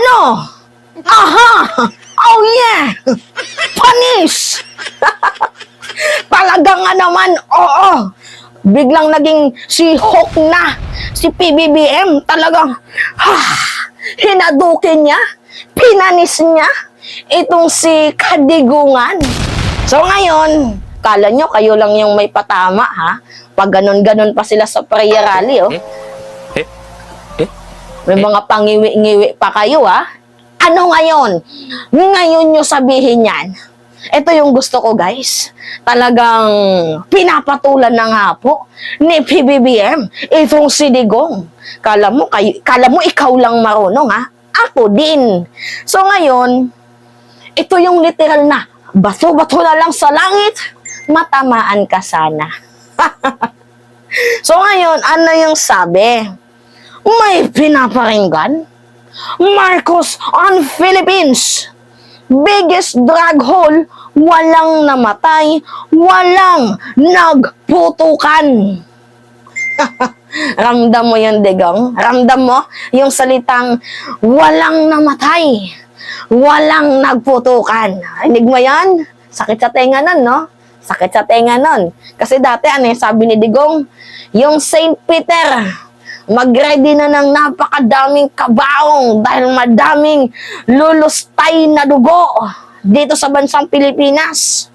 Ano? Aha! Oh yeah! Panis! Talaga nga naman, oo. Biglang naging si Hawk na, si PBBM. Talagang, hinadukin niya, pinanis niya, itong si Kadigungan. So ngayon, kala nyo kayo lang yung may patama, ha? Pag ganon-ganon pa sila sa prayer rally, oh. May mga pangiwi-ngiwi pa kayo, ha? Ano ngayon? Ngayon nyo sabihin yan. Ito yung gusto ko, guys. Talagang pinapatulan na nga po ni PBBM itong si Digong. Kala mo ikaw lang marunong, ha? Ako din. So ngayon, ito yung literal na bato-bato na lang sa langit, matamaan ka sana. So ngayon, ano yung sabi? May pinaparinggan? Marcos on Philippines. Biggest drug hole, walang namatay, walang nagputukan. Ramdam mo yun, Digong? Ramdam mo yung salitang walang namatay, walang nagputukan. Rinig mo yan? Sakit sa tenga nun, no? Sakit sa tenga nun. Kasi dati, ano yung sabi ni Digong? Yung St. Peter, mag-ready na ng napakadaming kabaong dahil madaming lulustay na dugo dito sa bansang Pilipinas.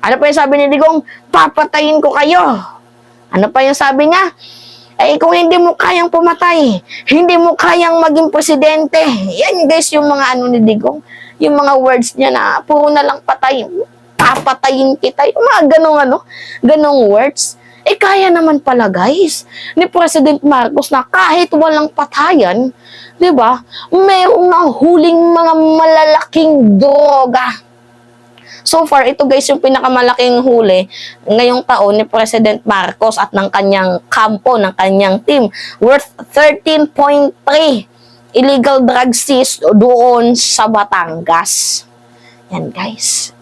Ano pa yung sabi ni Digong? Papatayin ko kayo. Ano pa yung sabi niya? Eh, kung hindi mo kayang pumatay, hindi mo kayang maging presidente. Yan guys, yung mga ano ni Digong. Yung mga words niya na puro na lang patay. Papatayin kita. Yung mga ganong words. Eh, kaya naman pala, guys, ni President Marcos na kahit walang patayan, di ba, mayroong nahuling mga malalaking droga. So far, ito guys, yung pinakamalaking huli ngayong taon ni President Marcos at ng kanyang kampo, ng kanyang team, worth 13.3 illegal drug seized doon sa Batangas. Yan, guys.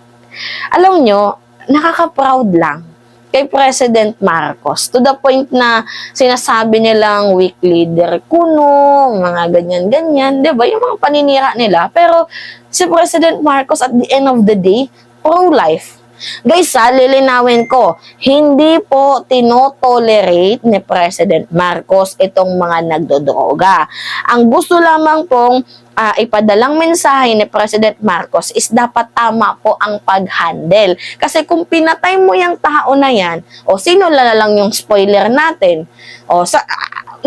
Alam nyo, nakaka-proud lang kay President Marcos, to the point na sinasabi nilang weak leader kuno, mga ganyan-ganyan, di ba? Yung mga paninira nila. Pero si President Marcos at the end of the day, pro-life. Guys, lilinawin ko, hindi po tinotolerate ni President Marcos itong mga nagdodroga. Ang gusto lamang pong ipadalang mensahe ni President Marcos is dapat tama po ang pag-handle. Kasi kung pinatay mo yung tao na yan, o sino lang yung spoiler natin, o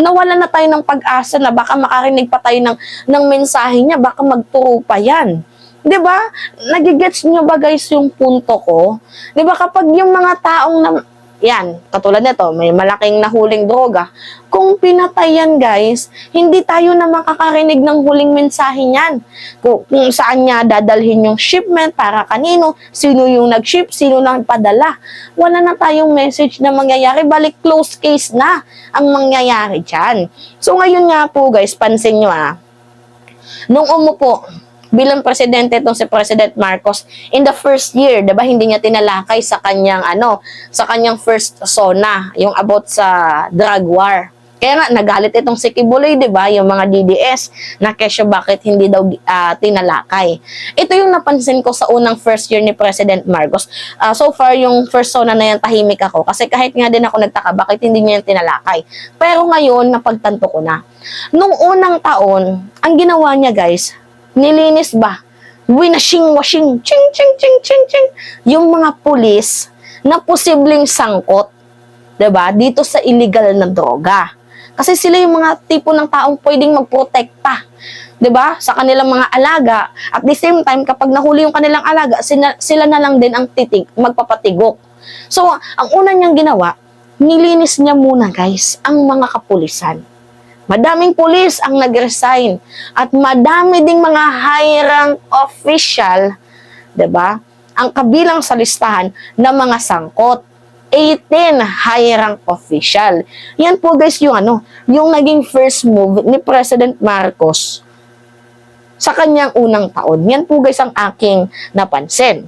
nawalan na tayo ng pag-asa na baka makarinig pa tayo ng mensahe niya, baka magturo pa yan. 'Di ba? Nagigets nyo ba guys yung punto ko? 'Di ba kapag yung mga taong yan, katulad nito, may malaking nahuling droga. Kung pinatay yan guys, hindi tayo na makakarinig ng huling mensahe niyan. Kung saan niya dadalhin yung shipment, para kanino, sino yung nag-ship, sino nang padala. Wala na tayong message na mangyayari, balik close case na ang mangyayari dyan. So ngayon nga po guys, pansin nyo nung umupo bilang presidente itong si President Marcos in the first year, 'di ba, hindi niya tinalakay sa kanyang sa kanyang first SONA, yung about sa drug war. Kaya nga nagalit itong si Kibuloy, 'di ba, yung mga DDS na kesyo bakit hindi daw tinalakay. Ito yung napansin ko sa unang first year ni President Marcos. So far yung first SONA na yan, tahimik ako kasi kahit nga din ako nagtaka bakit hindi niya yan tinalakay. Pero ngayon napagtanto ko na. Nung unang taon, ang ginawa niya guys, nilinis ba? Winashing-washing, ching-ching-ching-ching-ching, yung mga pulis na posibleng sangkot, diba, dito sa illegal na droga. Kasi sila yung mga tipo ng taong pwedeng magprotekta, diba, sa kanilang mga alaga. At the same time, kapag nahuli yung kanilang alaga, sila na lang din ang magpapatigok. So, ang una niyang ginawa, nilinis niya muna guys, ang mga kapulisan. Madaming pulis ang nag-resign at madami ding mga high-rank official, 'di ba? Ang kabilang sa listahan ng mga sangkot, 18 high-rank official. Yan po guys yung yung naging first move ni President Marcos sa kanyang unang taon. Yan po guys ang aking napansin.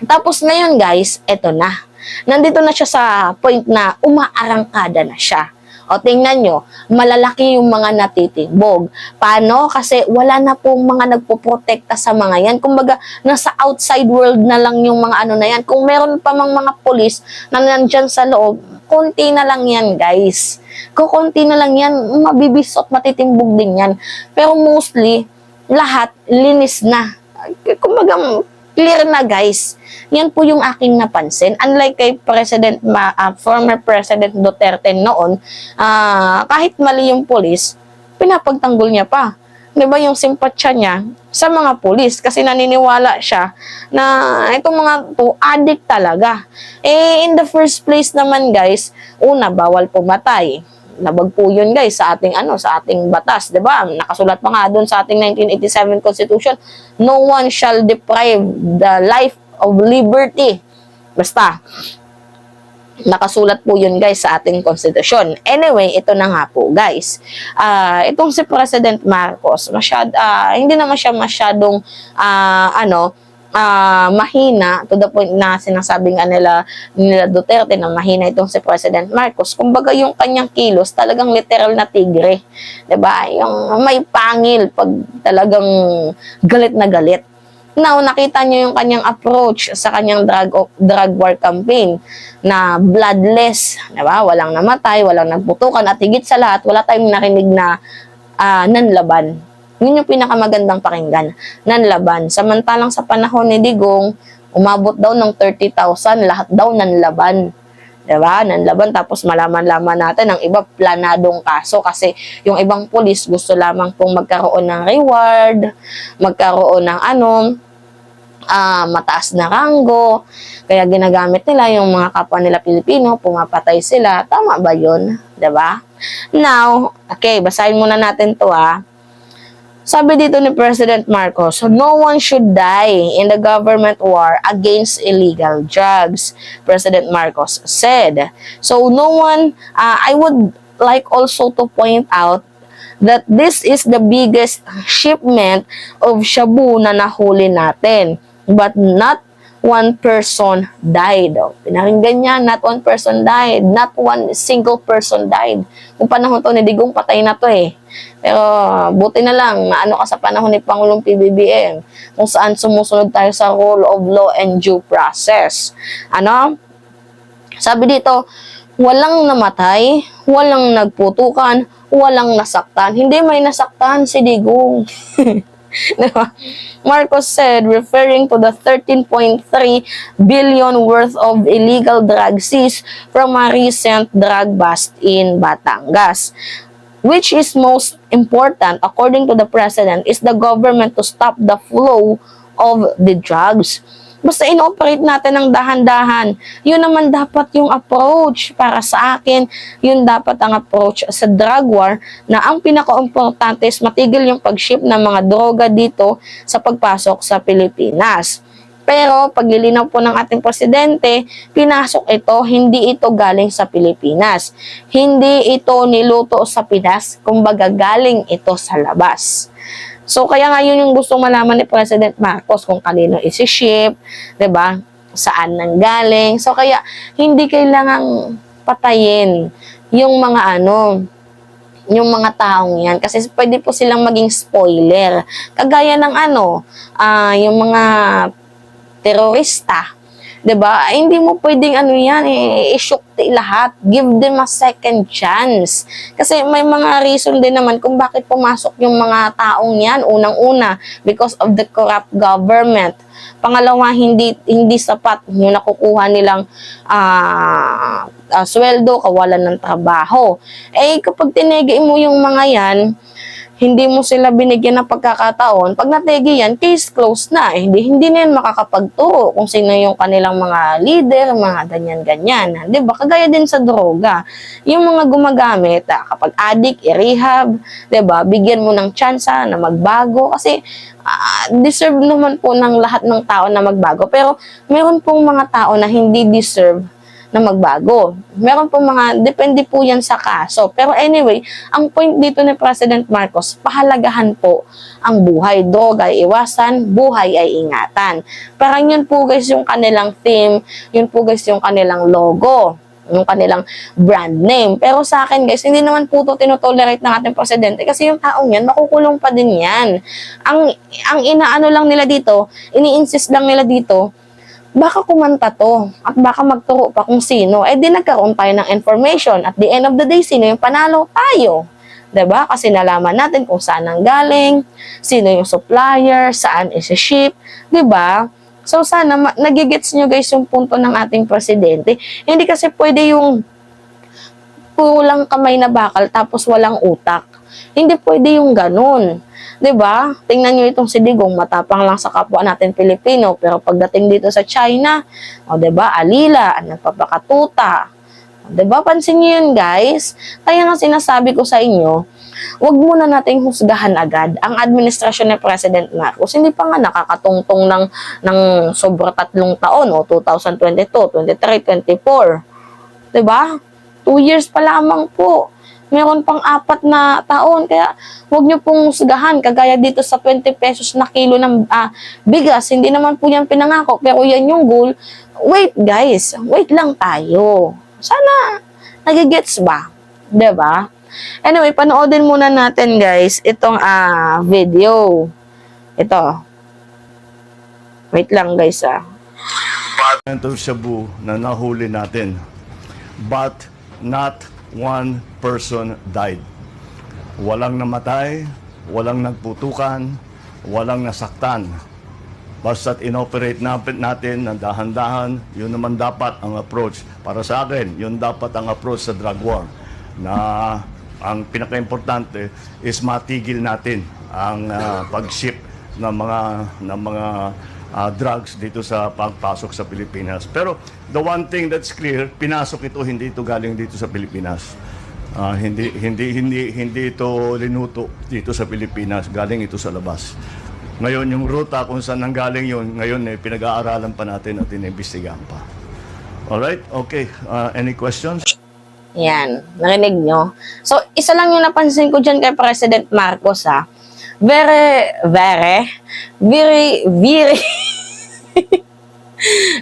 Tapos ngayon guys, eto na. Nandito na siya sa point na umaarangkada na siya. O tingnan nyo, malalaki yung mga natitibog. Paano? Kasi wala na pong mga nagpoprotekta sa mga yan. Kumbaga, nasa outside world na lang yung mga ano na yan. Kung meron pa mga pulis na nandyan sa loob, konti na lang yan, guys. Kukunti na lang yan, mabibisot, matitimbog din yan. Pero mostly, lahat, linis na. Kumbaga, clear na, guys. Yan po yung aking napansin. Unlike kay former President Duterte noon, kahit mali yung pulis, pinapagtanggol niya pa. Diba yung simpatsya niya sa mga pulis kasi naniniwala siya na itong mga to addict talaga. In the first place naman, guys, una, bawal pumatay. Labag po yun, guys, sa ating sa ating batas, 'di ba? Nakasulat pa nga doon sa ating 1987 Constitution, no one shall deprive the life of liberty. Basta nakasulat po yun, guys, sa ating konstitusyon. Anyway, ito na nga po, guys. Itong si President Marcos, hindi naman siya masyadong mahina, to the point na sinasabi nga nila Duterte na mahina itong si President Marcos. Kumbaga yung kanyang kilos talagang literal na tigre. 'Di ba? Yung may pangil pag talagang galit na galit. Now, nakita niyo yung kanyang approach sa kanyang drug war campaign na bloodless, 'di ba? Walang namatay, walang nagputukan, at higit sa lahat, wala tayong narinig na nanlaban. Yun yung pinakamagandang pakinggan, nanlaban. Samantalang sa panahon ni Digong, umabot daw ng 30,000, lahat daw nanlaban. Diba? Nanlaban, tapos malaman-laman natin ang iba planadong kaso kasi yung ibang pulis gusto lamang pong magkaroon ng reward, magkaroon ng mataas na ranggo, kaya ginagamit nila yung mga kapwa nila Pilipino, pumapatay sila. Tama ba yun? Diba? Now, okay, basahin muna natin to Sabi dito ni President Marcos, no one should die in the government war against illegal drugs, President Marcos said. So no one, I would like also to point out that this is the biggest shipment of shabu na nahuli natin. But not one person died. Pinakinggan niya, not one person died. Not one single person died. Kung panahon to ni Digong, patay na to Pero buti na lang, naano ka sa panahon ni Pangulong PBBM, kung saan sumusunod tayo sa rule of law and due process. Sabi dito, walang namatay, walang nagputukan, walang nasaktan. Hindi may nasaktan si Digong. Diba? Marcos said, referring to the 13.3 billion worth of illegal drug seized from a recent drug bust in Batangas. Which is most important, according to the president, is the government to stop the flow of the drugs. Basta inoperate natin ng dahan-dahan. Yun naman dapat yung approach para sa akin. Yun dapat ang approach sa drug war na ang pinaka-importante is matigil yung pag-ship ng mga droga dito sa pagpasok sa Pilipinas. Pero paglilinaw po ng ating presidente, pinasok ito, hindi ito galing sa Pilipinas. Hindi ito niluto sa Pinas, kumbaga galing ito sa labas. So, kaya nga yun yung gustong malaman ni President Marcos kung kanino isi-ship, 'di ba? Saan nanggaling. So, kaya hindi kailangang patayin yung mga yung mga taong yan. Kasi pwede po silang maging spoiler. Kagaya ng yung mga terorista. 'Di ba? Hindi mo pwedeng i-shoot lahat. Give them a second chance. Kasi may mga reason din naman kung bakit pumasok yung mga taong yan. Unang-una, because of the corrupt government. Pangalawa, hindi sapat yung nakukuha nilang sweldo, kawalan ng trabaho. Kapag tinigay mo yung mga yan, hindi mo sila binigyan ng pagkakataon, pag nategi yan, case closed na. Hindi na yan makakapagturo kung sino yung kanilang mga leader, mga ganyan-ganyan. Diba? Kagaya din sa droga. Yung mga gumagamit, kapag addict, i-rehab, diba? Bigyan mo ng tsansa na magbago. Kasi deserve naman po ng lahat ng tao na magbago. Pero meron pong mga tao na hindi deserve na magbago. Meron pong depende po yan sa kaso. Pero anyway, ang point dito ni President Marcos, pahalagahan po ang buhay. Droga ay iwasan, buhay ay ingatan. Parang yun po guys yung kanilang theme, yun po guys yung kanilang logo. yung kanilang brand name. Pero sa akin guys, hindi naman po ito tinotolerate ng ating presidente kasi yung taong yan, makukulong pa din yan. Ang inaano lang nila dito, ini-insist lang nila dito, baka kumanta to at baka magturo pa kung sino. Eh di nagkaroon tayo ng information. At the end of the day, sino yung panalo? Tayo. 'Di ba? Kasi nalaman natin kung saan ang galing, sino yung supplier, saan isi-ship, 'di ba? So sana nagigets nyo guys yung punto ng ating presidente. Hindi kasi pwede yung puro lang kamay na bakal tapos walang utak. Hindi pwede yung ganun. 'Di ba? Tingnan niyo itong si Digong, matapang lang sa kapwa natin Pilipino, pero pagdating dito sa China, 'di ba? Alila, nagpapakatuta. 'Di ba? Pansin niyo yun, guys. Kaya nga sinasabi ko sa inyo, wag muna nating husgahan agad ang administrasyon ni President Marcos. Hindi pa nga nakakatungtong ng sobra 3 taon, o 2022, 23, 24. 'Di ba? 2 years pa lamang po. Meron pang 4 na taon. Kaya huwag nyo pong husgahan. Kagaya dito sa 20 pesos na kilo ng bigas. Hindi naman po yan pinangako. Pero yan yung goal. Wait guys. Wait lang tayo. Sana nagigets ba? 'Di ba? Anyway, panoodin muna natin guys itong video. Ito. Wait lang guys Of Shabu na nahuli natin. But not one person died. Walang namatay, walang nagputukan, walang nasaktan. Basta't inoperate natin ng dahan-dahan, yun naman dapat ang approach. Para sa akin, yun dapat ang approach sa drug war. Na ang pinaka-importante is matigil natin ang pag-ship ng mga drugs dito sa pagpasok sa Pilipinas. Pero the one thing that's clear, pinasok ito, hindi ito galing dito sa Pilipinas. Hindi ito linuto dito sa Pilipinas, galing ito sa labas. Ngayon, yung ruta kung saan nanggaling yun, ngayon pinag-aaralan pa natin at inimbestigahan pa. Alright? Okay. Any questions? Yan, narinig nyo. So, isa lang yung napansin ko dyan kay President Marcos very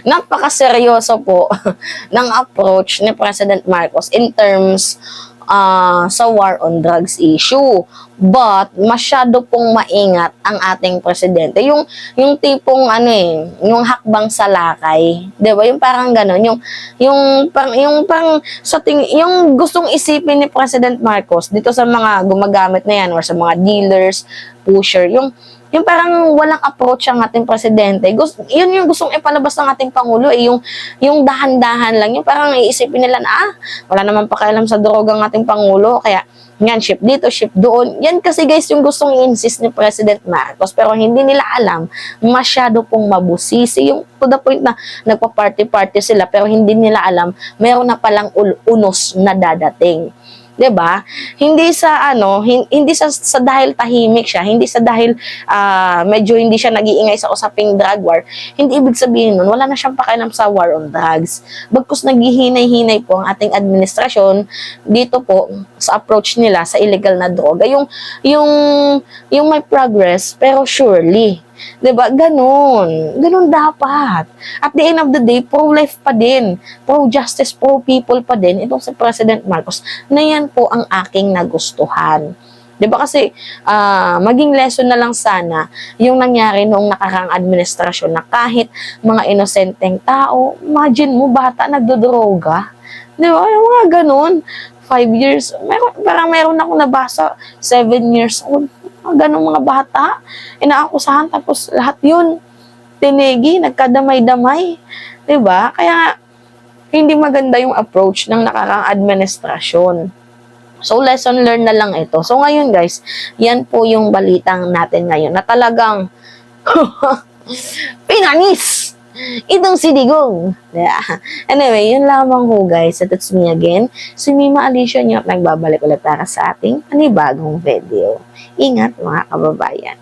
napakaseryoso po ng approach ni President Marcos in terms sa war on drugs issue. But masyado pong maingat ang ating presidente. Yung tipong yung hakbang sa lakay, 'di ba? Yung parang gano'n, yung gustong isipin ni President Marcos dito sa mga gumagamit na yan or sa mga dealers, pusher, yung parang walang approach ang ating presidente. Yun yung gustong ipalabas ng ating Pangulo, yung dahan-dahan lang. Yung parang iisipin nila na, wala naman pakialam sa droga ang ating Pangulo, kaya yan, ship dito, ship doon. Yan kasi guys yung gustong i-insist ni President Marcos. Pero hindi nila alam, masyado pong mabusisi. Yung to the point na nagpa-party-party sila, pero hindi nila alam, meron na palang unos na dadating. 'Di ba? Hindi sa hindi sa dahil tahimik siya, hindi sa dahil medyo hindi siya nag-iingay sa usaping drug war. Hindi ibig sabihin nun wala na siyang pakialam sa war on drugs. Bagkus naghihinay-hinay po ang ating administrasyon dito po sa approach nila sa illegal na droga. Yung may progress pero surely. 'Di ba? Ganun dapat. At the end of the day, pro-life pa din, pro-justice, pro-people pa din itong si President Marcos. Na yan po ang aking nagustuhan. 'Di ba kasi maging lesson na lang sana yung nangyari noong nakaraang administrasyon na kahit mga inosenteng tao, imagine mo bata nagdodroga. 'Di ba? Yung mga ganun. 5 years, meron ako nabasa 7 years old. Ganong mga bata, inaakusahan tapos lahat yun, tinigi, nagkadamay-damay. 'Di ba? Kaya, hindi maganda yung approach ng nakaraang administrasyon. So, lesson learned na lang ito. So, ngayon guys, yan po yung balitang natin ngayon na talagang pinanis itong si Digong. Yeah. Anyway, yun lamang ho guys. That's me again. Si Mima Alicia nyo at nagbabalik ulit para sa ating panibagong video. Ingat mga kababayan.